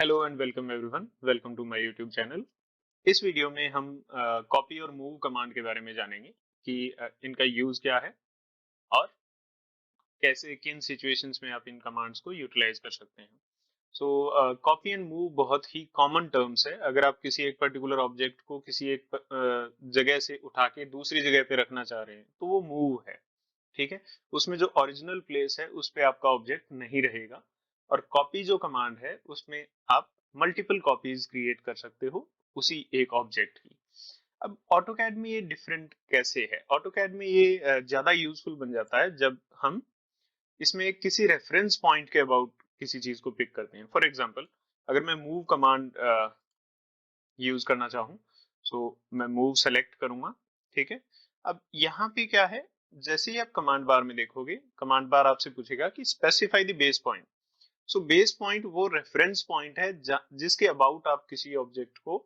Hello and welcome everyone, welcome to my YouTube channel. इस video में हम copy और मूव कमांड के बारे में जानेंगे कि इनका यूज क्या है और कैसे किन सिचुएशंस में आप इन कमांड्स को यूटिलाइज कर सकते हैं। सो कॉपी एंड मूव बहुत ही कॉमन टर्म्स है। अगर आप किसी एक पर्टिकुलर ऑब्जेक्ट को किसी एक जगह से उठा के दूसरी जगह पे रखना चाह रहे हैं तो वो मूव है। ठीक है, उसमें जो ओरिजिनल प्लेस है उस पे आपका ऑब्जेक्ट नहीं रहेगा। और कॉपी जो कमांड है उसमें आप मल्टीपल कॉपीज क्रिएट कर सकते हो उसी एक ऑब्जेक्ट की। अब ऑटोकैड में ये डिफरेंट कैसे है? ऑटोकैड में ये ज्यादा यूजफुल बन जाता है जब हम इसमें किसी रेफरेंस पॉइंट के अबाउट किसी चीज को पिक करते हैं। फॉर एग्जांपल, अगर मैं मूव कमांड यूज करना चाहूँ, सो मैं मूव सेलेक्ट करूंगा। ठीक है, अब यहाँ पे क्या है, जैसे ही आप कमांड बार में देखोगे, कमांड बार आपसे पूछेगा कि specify the base point. So base point वो रेफरेंस पॉइंट है जिसके अबाउट आप किसी ऑब्जेक्ट को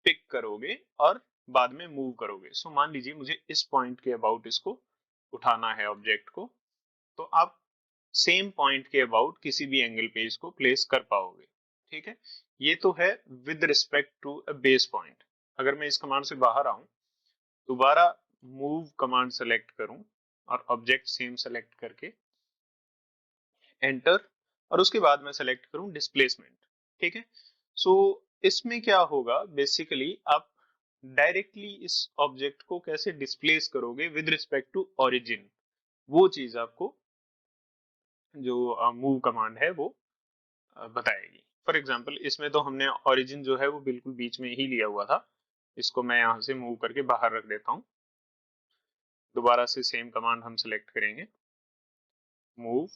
पिक करोगे और बाद में मूव करोगे। सो मान लीजिए मुझे इस पॉइंट के अबाउट इसको उठाना है ऑब्जेक्ट को, तो आप सेम पॉइंट के अबाउट किसी भी एंगल पे इसको प्लेस कर पाओगे। ठीक है, ये तो है with respect to a base point. अगर मैं इस कमांड से बाहर आऊं, दोबारा मूव कमांड सेलेक्ट करूं और ऑब्जेक्ट सेम सेलेक्ट करके एंटर, और उसके बाद मैं सेलेक्ट करूं डिस्प्लेसमेंट। ठीक है, सो इसमें क्या होगा, बेसिकली आप डायरेक्टली इस ऑब्जेक्ट को कैसे डिस्प्लेस करोगे विद रिस्पेक्ट टू ओरिजिन, वो चीज आपको जो मूव कमांड है वो बताएगी। फॉर एग्जाम्पल, इसमें तो हमने ओरिजिन जो है वो बिल्कुल बीच में ही लिया हुआ था। इसको मैं यहाँ से मूव करके बाहर रख देता हूँ। दोबारा से सेम कमांड हम सेलेक्ट करेंगे, मूव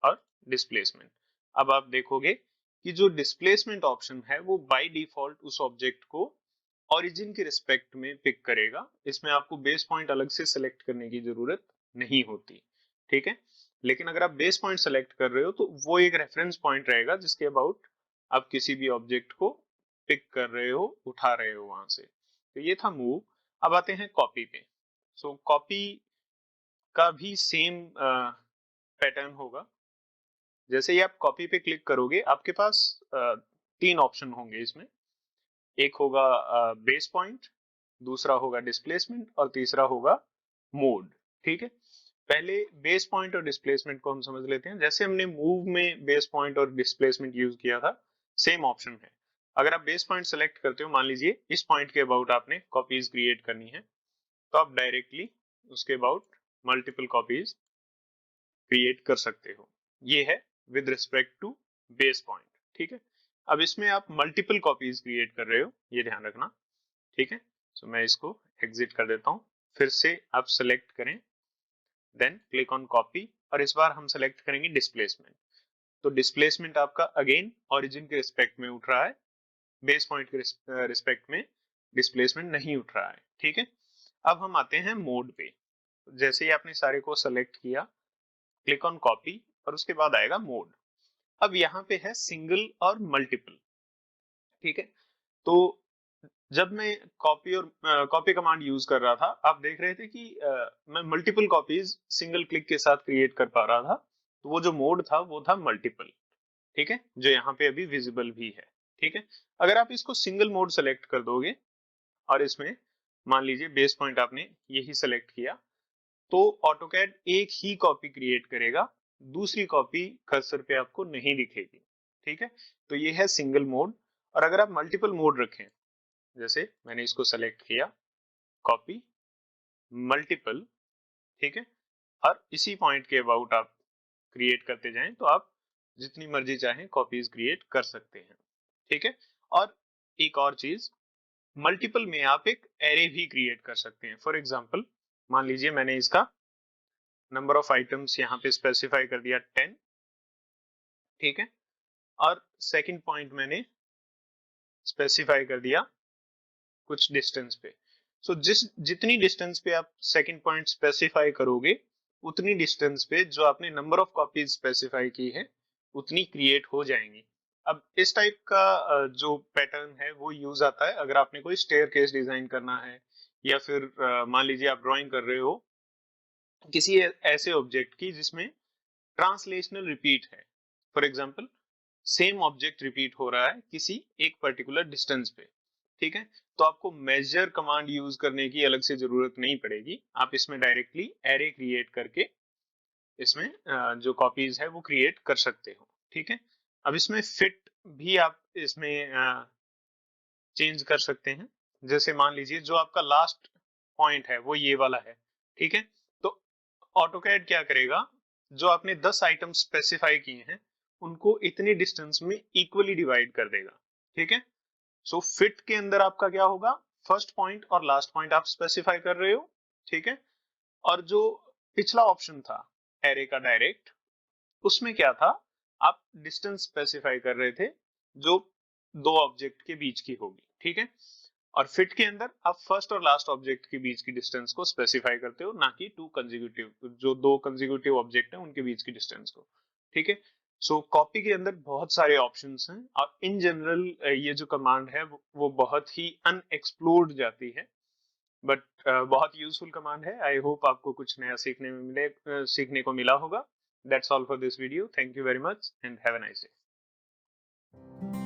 और डिस्प्लेसमेंट। अब आप देखोगे कि जो डिस्प्लेसमेंट ऑप्शन है वो बाय डिफॉल्ट उस ऑब्जेक्ट को ओरिजिन के रिस्पेक्ट में पिक करेगा। इसमें आपको बेस पॉइंट अलग से सेलेक्ट करने की जरूरत नहीं होती। ठीक है, लेकिन अगर आप बेस पॉइंट सेलेक्ट कर रहे हो तो वो एक रेफरेंस पॉइंट रहेगा जिसके अबाउट आप किसी भी ऑब्जेक्ट को पिक कर रहे हो, उठा रहे हो वहां से। तो ये था मूव। अब आते हैं कॉपी पे। सो कॉपी का भी सेम पैटर्न होगा। जैसे ही आप कॉपी पे क्लिक करोगे, आपके पास तीन ऑप्शन होंगे इसमें। एक होगा बेस पॉइंट, दूसरा होगा डिस्प्लेसमेंट और तीसरा होगा मोड। ठीक है, पहले बेस पॉइंट और डिस्प्लेसमेंट को हम समझ लेते हैं। जैसे हमने मूव में बेस पॉइंट और डिस्प्लेसमेंट यूज किया था, सेम ऑप्शन है। अगर आप बेस पॉइंट सेलेक्ट करते हो, मान लीजिए इस पॉइंट के अबाउट आपने कॉपीज क्रिएट करनी है, तो आप डायरेक्टली उसके अबाउट मल्टीपल कॉपीज क्रिएट कर सकते हो। ये है with respect to base point. ठीक है, अब इसमें आप मल्टीपल कॉपीज क्रिएट कर रहे हो, ये ध्यान रखना। ठीक है, सो मैं इसको एग्जिट कर देता हूँ। फिर से आप सेलेक्ट करें, देन क्लिक ऑन कॉपी, और इस बार हम सेलेक्ट करेंगे डिस्प्लेसमेंट। तो डिस्प्लेसमेंट आपका अगेन ओरिजिन के रिस्पेक्ट में उठ रहा है, बेस पॉइंट के रिस्पेक्ट में डिस्प्लेसमेंट नहीं उठ रहा है। ठीक है, अब हम आते हैं मोड पे। जैसे ही आपने सारे को सेलेक्ट किया, क्लिक ऑन कॉपी और उसके बाद आएगा मोड। अब यहाँ पे है सिंगल और मल्टीपल। ठीक है, तो जब मैं कॉपी और कॉपी कमांड यूज कर रहा था, आप देख रहे थे कि मैं मल्टीपल कॉपीज सिंगल क्लिक के साथ क्रिएट कर पा रहा था। तो वो जो मोड था वो था मल्टीपल। ठीक है, जो यहाँ पे अभी विजिबल भी है। ठीक है, अगर आप इसको सिंगल मोड सेलेक्ट कर दोगे और इसमें मान लीजिए बेस पॉइंट आपने यही सेलेक्ट किया, तो ऑटोकैड एक ही कॉपी क्रिएट करेगा, दूसरी कॉपी कर्सर पे आपको नहीं दिखेगी। ठीक है, तो ये है सिंगल मोड। और अगर आप मल्टीपल मोड रखें, जैसे मैंने इसको सेलेक्ट किया, कॉपी, मल्टीपल, ठीक है, और इसी पॉइंट के अबाउट आप क्रिएट करते जाएं तो आप जितनी मर्जी चाहें कॉपीज क्रिएट कर सकते हैं। ठीक है, और एक और चीज, मल्टीपल में आप एक एरे भी क्रिएट कर सकते हैं। फॉर एग्जांपल, मान लीजिए मैंने इसका नंबर ऑफ आइटम्स यहाँ पे स्पेसिफाई कर दिया 10। ठीक है, और सेकंड पॉइंट मैंने स्पेसिफाई कर दिया कुछ डिस्टेंस पे। सो जितनी डिस्टेंस पे आप सेकंड पॉइंट स्पेसिफाई करोगे, उतनी डिस्टेंस पे जो आपने नंबर ऑफ कॉपीज स्पेसिफाई की है उतनी क्रिएट हो जाएंगी। अब इस टाइप का जो पैटर्न है वो यूज आता है अगर आपने कोई स्टेयरकेस डिजाइन करना है, या फिर मान लीजिए आप ड्राइंग कर रहे हो किसी ऐसे ऑब्जेक्ट की जिसमें ट्रांसलेशनल रिपीट है। For example, same object repeat हो रहा है किसी एक पर्टिकुलर डिस्टेंस पे, ठीक है। तो आपको मेजर कमांड यूज करने की अलग से जरूरत नहीं पड़ेगी, आप इसमें डायरेक्टली एरे क्रिएट करके इसमें जो कॉपीज है वो क्रिएट कर सकते हो, ठीक है। अब इसमें फिट भी आप इसमें चेंज कर सकते हैं। जैसे मान लीजिए जो आपका लास्ट पॉइंट है वो ये वाला है, ठीक है। तो ऑटोकैड क्या करेगा, जो आपने 10 आइटम स्पेसिफाई किए हैं उनको इतनी डिस्टेंस में इक्वली डिवाइड कर देगा, ठीक है। सो फिट के अंदर आपका क्या होगा, फर्स्ट पॉइंट और लास्ट पॉइंट आप स्पेसिफाई कर रहे हो, ठीक है। और जो पिछला ऑप्शन था एरे का डायरेक्ट, उसमें क्या था, आप डिस्टेंस स्पेसिफाई कर रहे थे जो दो ऑब्जेक्ट के बीच की होगी, ठीक है। और फिट के अंदर आप फर्स्ट और लास्ट ऑब्जेक्ट के बीच की डिस्टेंस को स्पेसिफाई करते हो, ना कि टू कंसेक्यूटिव, जो दो कंसेक्यूटिव ऑब्जेक्ट हैं उनके बीच की डिस्टेंस को, ठीक है। सो कॉपी के अंदर बहुत सारे ऑप्शंस हैं और इन जनरल ये जो कमांड है वो बहुत ही अनएक्सप्लोर्ड जाती है, बट बहुत यूजफुल कमांड है। आई होप आपको कुछ नया सीखने को मिला होगा। That's all for this video, thank you very much and have a nice day.